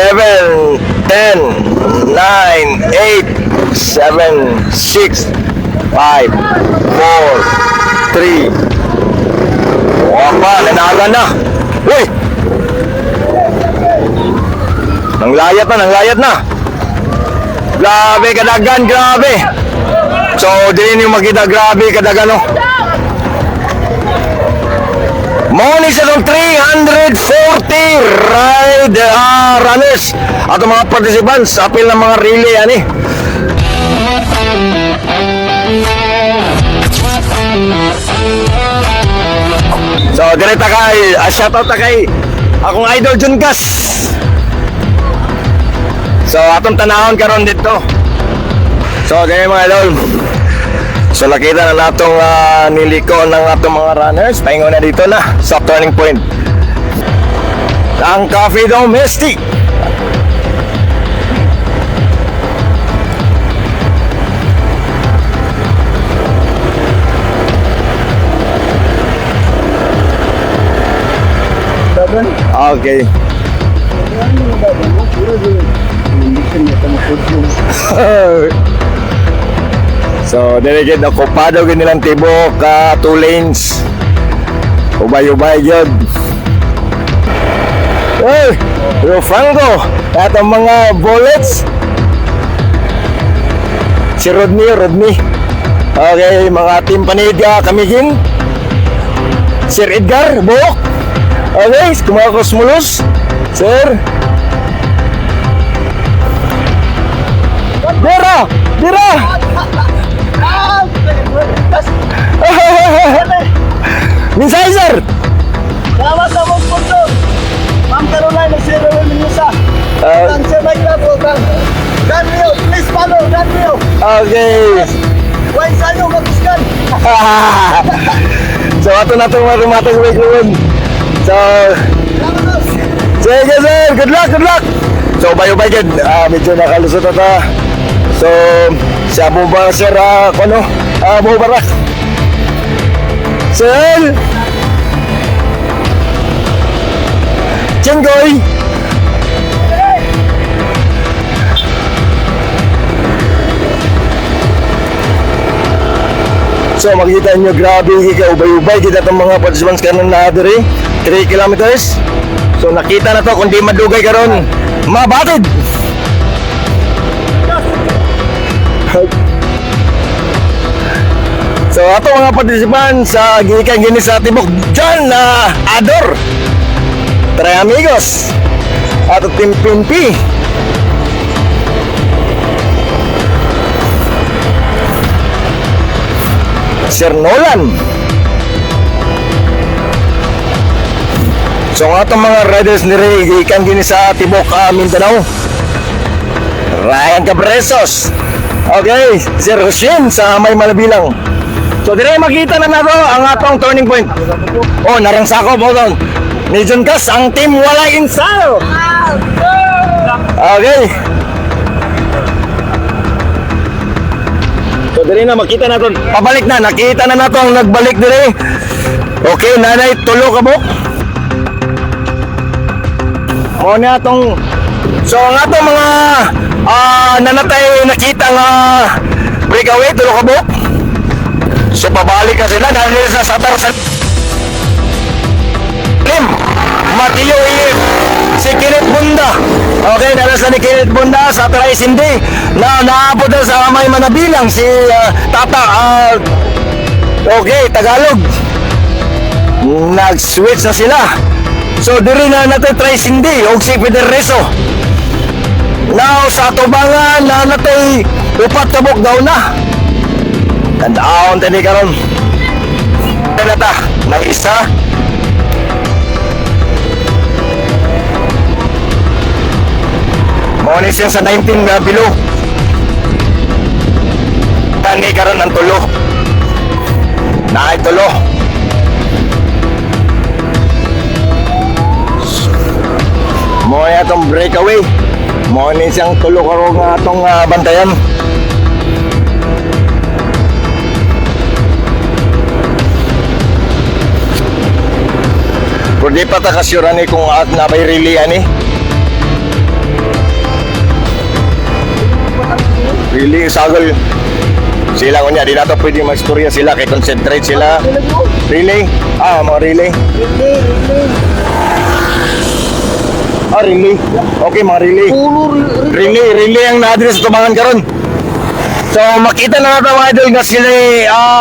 11, 10, 9, 8, 7, 6, 5, 4, 3. Wapa, nanaga na. Uy! Nanglayat na. Grabe kadagan, grabe. So, din yung makita, grabe kadagan, no? Money sa itong 340 runners at mga participants sa apil ng mga relay, ani. So, direta kay, shoutout na kay akong idol Junkas. So, atong tanahon karon dito. So, ganyan mga idol. So, nakita na natong niliko ng atong mga runners. Pahingo na dito na sa turning point. Ang Cafe Domestic. Okay. So, delegate na kupado nilang tibok, 2 lanes. Ubay-ubay yun. Hey, Rofango, at ang mga bullets. Si Rodney. Okay, mga team Panidya, Kamigin. Sir Edgar, Buhok. Okay, kumakos mulos. Sir. Dira! Minsay, sir! Salamat sa mong sponsor. Ma'am Caroline, Sir Minisa. Ang Sir Mike Lato, Dan Rio, please follow Dan Rio. Okay. Huwag sa'yo, matuskan. So, ato na itong marumatang week noon. So, sige sir, good luck. So, bayo-bay dyan, medyo nakalusot ata. So, si Abu Barak, sir, Abu Barak. Sir! Cenggoy! So, makikita nyo, grabe, ubay-ubay kita itong mga participants kanon na diri, 3 kilometers. So, nakita na to, kung di madugay karon, mabatid! So, ato mga participants sa gikan gini sa tibok John Ador, Tres Amigos, at Team Pimpi. Sir Nolan. So, ato mga riders ni Ray gikan gini sa tibok Mindanao. Ryan Cabresos. Okay, Sir Hussein sa May Malabilang. So, dire makita na nato ang atong turning point. Oh, narangsako mo doon. Ni Junkas, ang team wala insalo. Okay. So, dire na makita nato. Pabalik na, nakita na nato ang nagbalik dire. Okay, nanay, tulo ka mo. O na atong. So, ang atong mga nanatay nakita nga breakaway, tulo ka mo. So, pabalik na sila dahil sa satar sa Lim Mateo Iip, si Kenneth Bunda. Okay, nalas na ni Kenneth Bunda sa Tray Sindi na naabot na sa May Manabilang si Tata okay, Tagalog. Nag-switch na sila. So, diri na natin Tray Sindi o si Federeso. Now, sa tubangan na natin upat kabok daw na. Tandaan tani karon. Nata, na isa. Monis yung sa 19 below. Tani karon ang tulo. Naay tulo. Mo atong breakaway. Monis yung tulo karon nga atong bantayan. Pero di pa ta kasyuran kung at nabay relay ani. Really, sagol. Sila kunya, di na to pwede mag-istorya sila, kay concentrate sila. Relay? Mga relay. Relay. Okay, mga relay. Relay ang na-address sa tubangan karon. So, makita na natin mga idol nga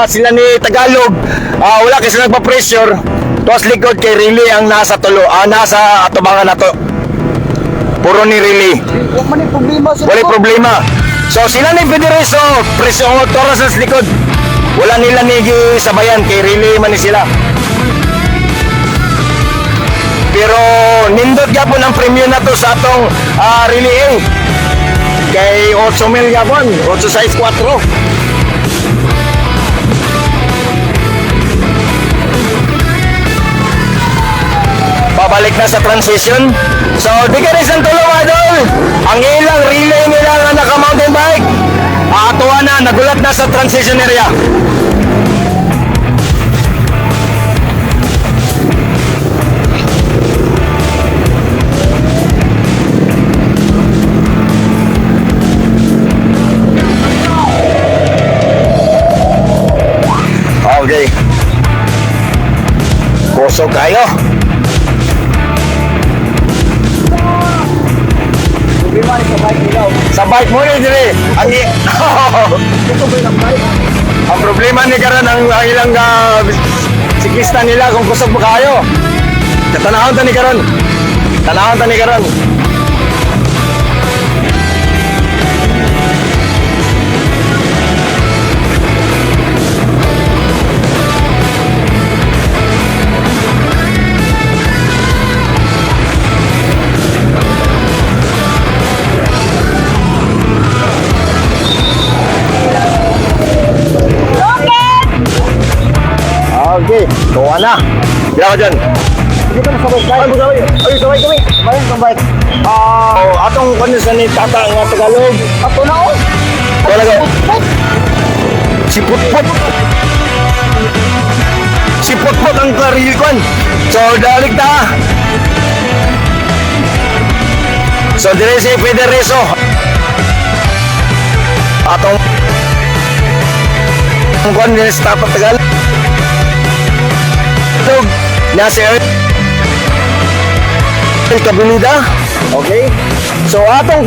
sila ni Tagalog. Wala kasi nagpa-pressure. Tuwas likod kay relay ang nasa tubangan na to. Puro ni relay. Wala problema. So, sila ni Federeso, presyo Toras sa likod. Wala nila ni sabayan kay relay man ni sila. Pero nindot gyapon ang premium na to sa atong relay A. Kay 8,000 gyapon, 864. Pabalik na sa transition. So, di ka rin isang tulong, idol. Ang ilang relay nila na naka-mountain bike, atuwa na, nagulat na sa transition area. Okay. Kusog kayo. Sa bike mo rin dire. Ang problema ni karon ang ilang siklista nila kung kusog mo kayo. Tanahon ta ni karon. Okay, kuha na. Bila ka dyan. Hindi ka nasabay. Ay, sabay kami. Bayan kang bike. Atong kondisyon ni Tata nga Tagalog. Ato na oh. Talaga. Si Putput. Si Putput ang karilikuan. So, dalig ta. So, dire si Federeso. Atong kuan ni Tata Tagalog. Nasa El Cabinida. Okay? So, atong